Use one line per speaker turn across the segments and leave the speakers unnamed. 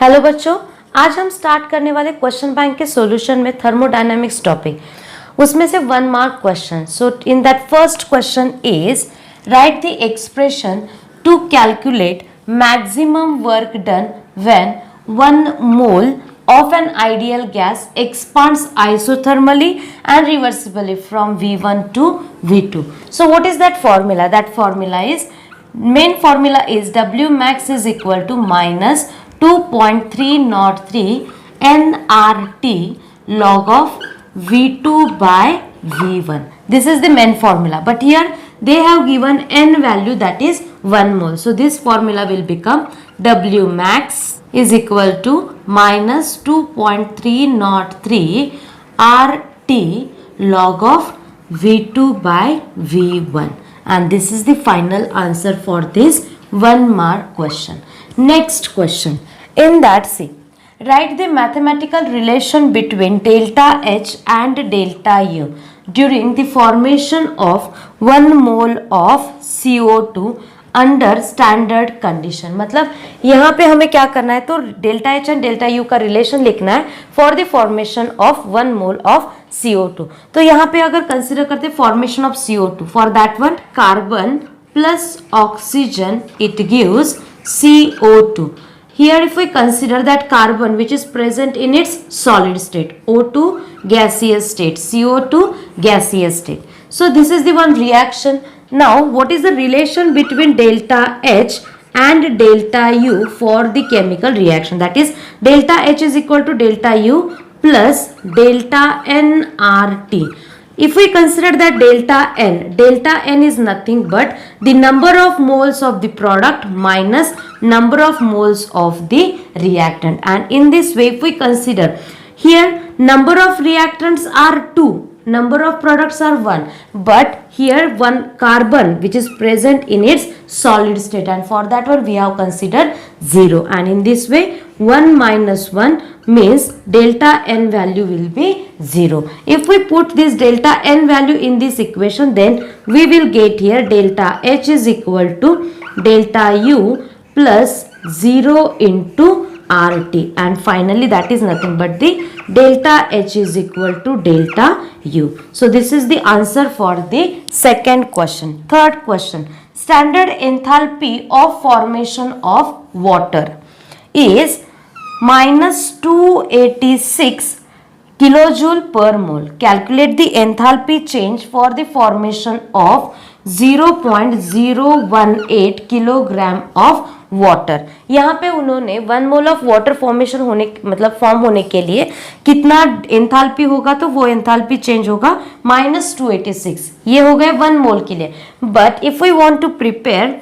Hello बच्चों, आज हम स्टार्ट करने वाले क्वेश्चन बैंक के सॉल्यूशन में थर्मोडायनामिक्स टॉपिक, उसमें से 1 mark question. So in that first question is write the expression to calculate maximum work done when 1 mole of an ideal gas expands isothermally and reversibly from V1 to V2. So what is that formula? That formula is, main formula is W max is equal to minus 2.303 nRT log of V2 by V1. This is the main formula, but here they have given n value, that is 1 mole. So this formula will become W max is equal to minus 2.303 RT log of V2 by V1, and this is the final answer for this 1 mark question. Next question, in that, see, write the mathematical relation between delta H and delta U during the formation of 1 mole of CO2 under standard condition. मतलब यहाँ पे हमें क्या करना है, तो delta H and delta U का relation लिखना है for the formation of 1 mole of CO2. तो यहाँ पे अगर कंसिडर करते formation of CO2, for that one carbon plus oxygen it gives CO2. Here if we consider that carbon which is present in its solid state, O2 gaseous state, CO2 gaseous state. So this is the one reaction. Now what is the relation between delta H and delta U for the chemical reaction? That is delta H is equal to delta U plus delta nRT. If we consider that delta n is nothing but the number of moles of the product minus number of moles of the reactant, and in this way if we consider here number of reactants are 2, number of products are 1, but here one carbon which is present in its solid state, and for that one we have considered 0, and in this way 1 minus 1 means delta n value will be 0. If we put this delta n value in this equation, then we will get here delta H is equal to delta U plus 0 into RT, and finally that is nothing but the delta H is equal to delta U. So this is the answer for the second question. Third question, standard enthalpy of formation of water is minus 286 kilojoule per mole. Calculate the enthalpy change for the formation of 0.018 kilogram of water. यहाँ पे उन्होंने 1 mole of water formation होने मतलब form होने के लिए कितना enthalpy होगा, तो वो एंथैल्पी चेंज होगा minus 286. ये हो गए 1 मोल के लिए. But if we want to prepare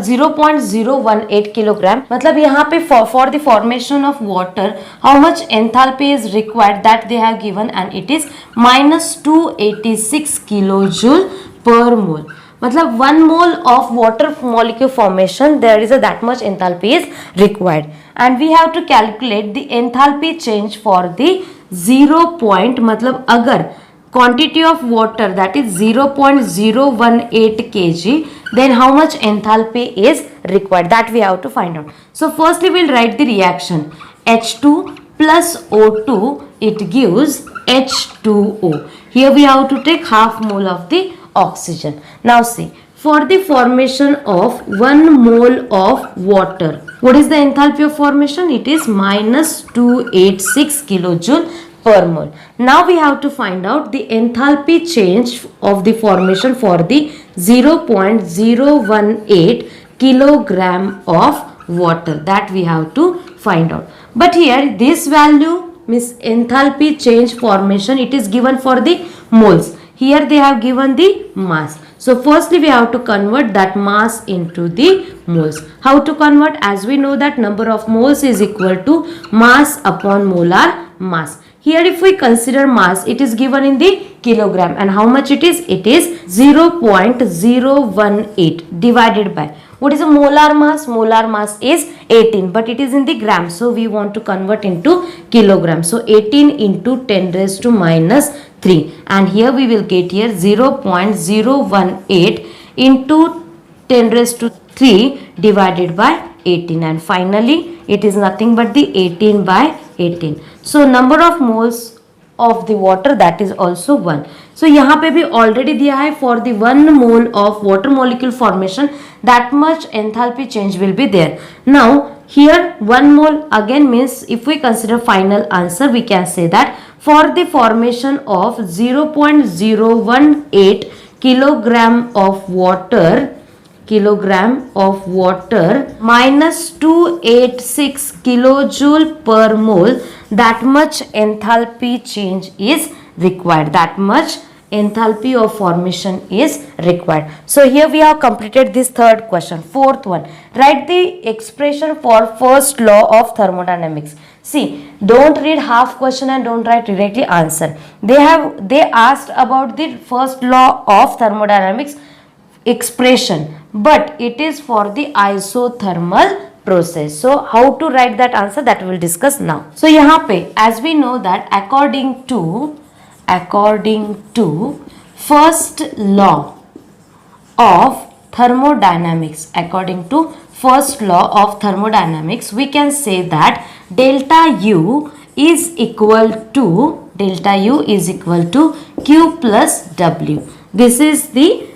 0.018 kilogram, मतलब यहाँ पे for the formation of water how much enthalpy is required, that they have given, and it is minus 286 kilojoule per mole. मतलब 1 mole of water molecule formation there is a that much enthalpy is required, and we have to calculate the enthalpy change for the 0 point, मतलब अगर quantity of water that is 0.018 kg, then how much enthalpy is required, that we have to find out. So firstly we'll write the reaction. H2 plus O2 it gives H2O. Here we have to take half mole of the oxygen. Now see, for the formation of 1 mole of water, what is the enthalpy of formation? It is minus 286 kilojoule per mole. Now we have to find out the enthalpy change of the formation for the 0.018 kilogram of water, that we have to find out. But here this value means enthalpy change formation, it is given for the moles. Here they have given the mass. So firstly we have to convert that mass into the moles. How to convert? As we know that number of moles is equal to mass upon molar mass. Here if we consider mass, it is given in the kilogram, and how much it is? It is 0.018 divided by, what is a molar mass? Molar mass is 18, but it is in the gram, so we want to convert into kilogram. So 18 into 10 raised to minus 3, and here we will get here 0.018 into 10 raised to 3 divided by 18, and finally it is nothing but the 18 by 18. So number of moles of the water, that is also 1. So यहाँ पे भी already दिया है for the 1 mole of water molecule formation that much enthalpy change will be there. Now here 1 mole again means if we consider final answer, we can say that for the formation of 0.018 kilogram of water minus 286 kilojoule per mole, that much enthalpy change is required, that much enthalpy of formation is required. So here we have completed this third question. Fourth one, write the expression for first law of thermodynamics. See, don't read half question and don't write directly answer. They asked about the first law of thermodynamics expression, but it is for the isothermal process. So how to write that answer, that we will discuss now. So यहाँ पे as we know that according to first law of thermodynamics, we can say that delta U is equal to Q plus W. This is the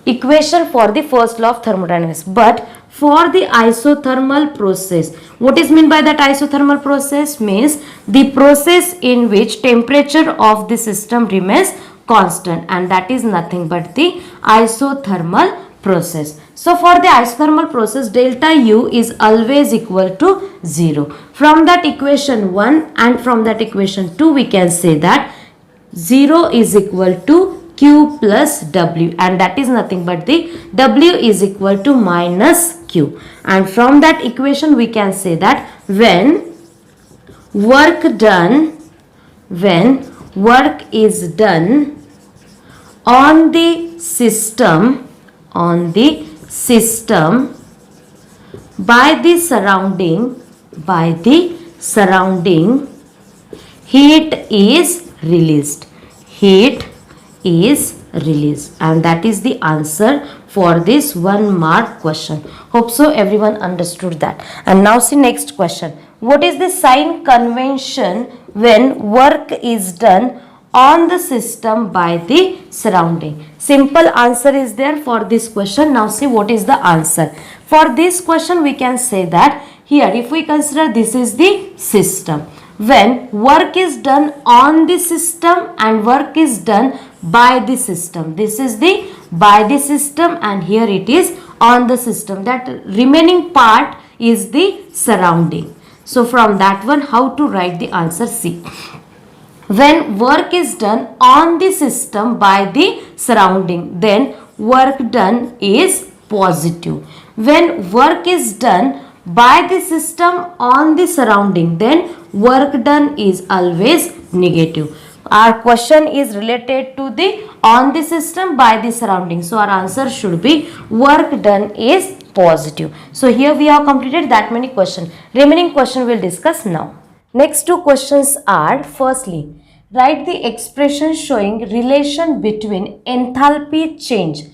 equation for the first law of thermodynamics. But for the isothermal process, what is meant by that isothermal process? Means the process in which temperature of the system remains constant, and that is nothing but the isothermal process. So for the isothermal process, delta U is always equal to 0. From that equation 1 and from that equation 2, we can say that 0 is equal to Q plus W, and that is nothing but the W is equal to minus Q. And from that equation we can say that when work is done on the system by the surrounding heat is released, and that is the answer for this 1 mark question. Hope so everyone understood that. And now see next question. What is the sign convention when work is done on the system by the surrounding? Simple answer is there for this question. Now see what is the answer. For this question we can say that here if we consider this is the system, when work is done on the system and work is done by the system, this is the by the system and here it is on the system, that remaining part is the surrounding. So from that one, how to write the answer? See, when work is done on the system by the surrounding, then work done is positive. When work is done by the system on the surrounding, then work done is always negative. Our question is related to the on the system by the surrounding, so our answer should be work done is positive. So here we have completed that many questions. Remaining question we'll discuss now. Next two questions are, firstly, write the expression showing relation between enthalpy change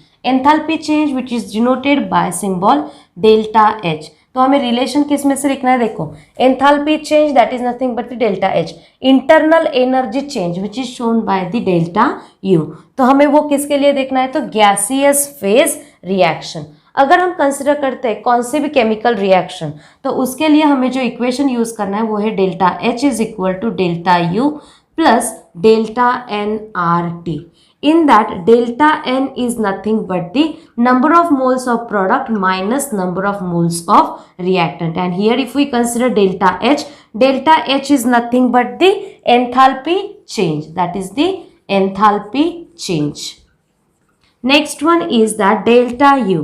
which is denoted by symbol delta H. तो हमें relation किस में से लिखना है? देखो, enthalpy change that is nothing but the delta H, internal energy change which is shown by the delta U. तो हमें वो किसके लिए देखना है? तो गैसियस फेज रिएक्शन. अगर हम कंसिडर करते हैं कौन से भी केमिकल रिएक्शन, तो उसके लिए हमें जो इक्वेशन यूज करना है वो है delta H is equal to delta U plus delta N R T. In that delta n is nothing but the number of moles of product minus number of moles of reactant. And here if we consider delta H is nothing but the enthalpy change, that is the enthalpy change. Next one is that delta U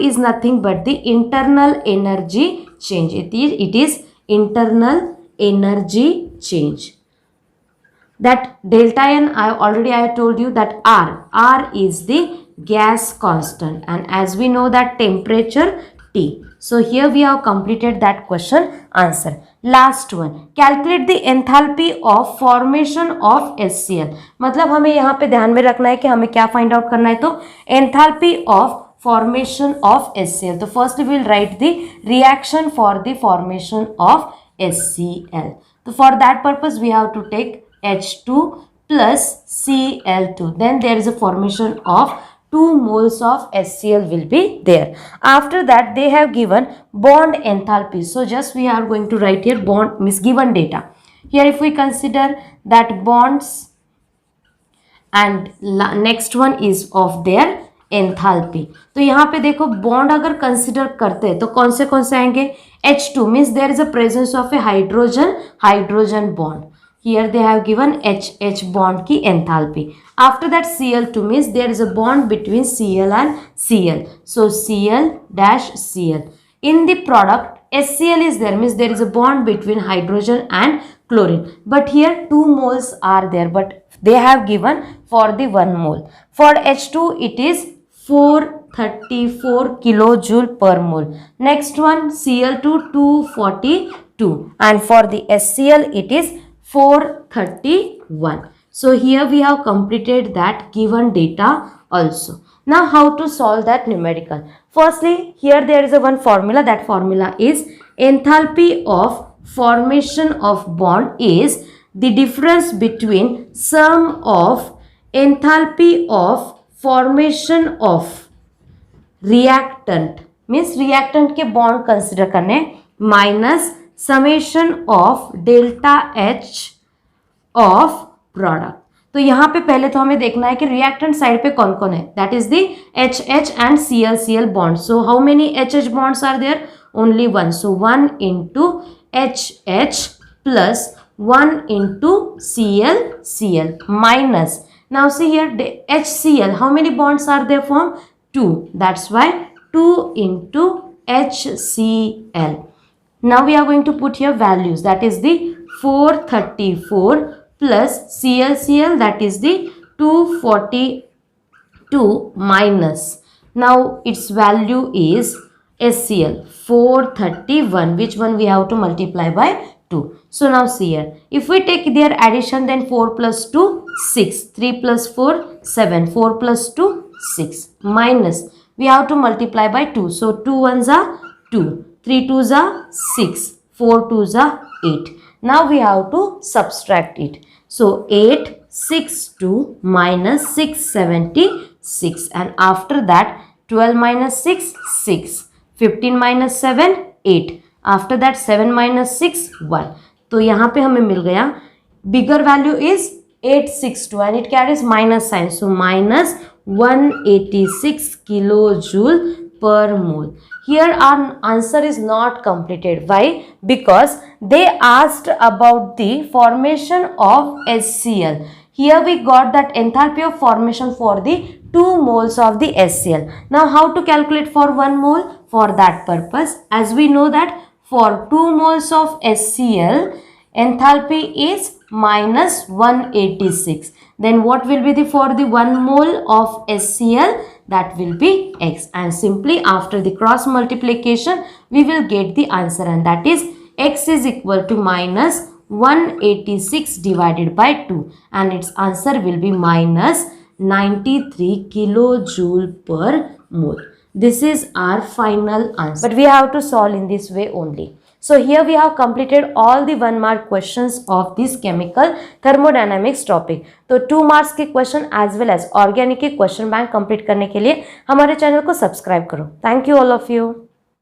is nothing but the internal energy change. It is internal energy change. That delta n, I told you that R is the gas constant, and as we know that temperature T. So here we have completed that question answer. Last one, calculate the enthalpy of formation of HCl. मतलब हमें यहाँ पे ध्यान में रखना है कि हमें क्या फाइंड आउट करना है? तो enthalpy of formation of HCl. So firstly we will write the reaction for the formation of HCl. So for that purpose we have to take H2 plus Cl2. Then there is a formation of 2 moles of HCl will be there. After that they have given bond enthalpy. So just we are going to write here bond means given data. Here if we consider that bonds and next one is of their enthalpy. तो यहाँ पे देखो bond अगर consider करते हैं तो कौन से आएंगे H2 means there is a presence of a hydrogen bond. Here they have given H bond की enthalpy. After that Cl2 means there is a bond between Cl and Cl. So Cl dash Cl. In the product HCl is there means there is a bond between hydrogen and chlorine. But here 2 moles are there but they have given for the 1 mole. For H2 it is 434 kilojoule per mole. Next one Cl2 242 and for the HCl it is 431. So here we have completed that given data also. Now how to solve that numerical? Firstly here there is a one formula. That formula is enthalpy of formation of bond is the difference between sum of enthalpy of formation of reactant means reactant के bond consider करने minus summation of delta H of product. तो यहाँ पे पहले तो हमें देखना है कि रिएक्टेंट साइड पे कौन कौन है. That is the HH and Cl bond. So how many HH bonds are there? Only 1. So 1 into HH plus 1 into Cl minus. Now see here HCl. How many bonds are there formed? 2. That's why 2 into HCl. Now we are going to put here values. That is the 434 plus Cl that is the 242 minus. Now its value is HCl 431. Which one we have to multiply by 2? So now see here. If we take their addition then 4 plus 2 6. 3 plus 4 7. 4 plus 2 6 minus. We have to multiply by 2. So 2 ones are 2. 3 twos are 6. 4 twos are 8. Now we have to subtract it. So 862 minus 676 and after that 12 minus 6 6. 15 minus 7 8. After that 7 minus 6 1. तो यहाँ पे हमें मिल गया bigger value is 862 and it carries minus sign. So minus 186 kilojoule per mole. Here our answer is not completed. Why? Because they asked about the formation of HCl. Here we got that enthalpy of formation for the 2 moles of the HCl. Now how to calculate for 1 mole? For that purpose, as we know that for 2 moles of HCl, enthalpy is minus 186. Then what will be the for the 1 mole of HCl? That will be X, and simply after the cross multiplication we will get the answer, and that is X is equal to minus 186 divided by 2, and its answer will be minus 93 kilojoule per mole. This is our final answer, but we have to solve in this way only. So here we have completed all the 1 mark questions of this chemical thermodynamics topic. तो 2 marks के question as well as organic के question bank complete करने के लिए हमारे channel को subscribe करो. Thank you all of you.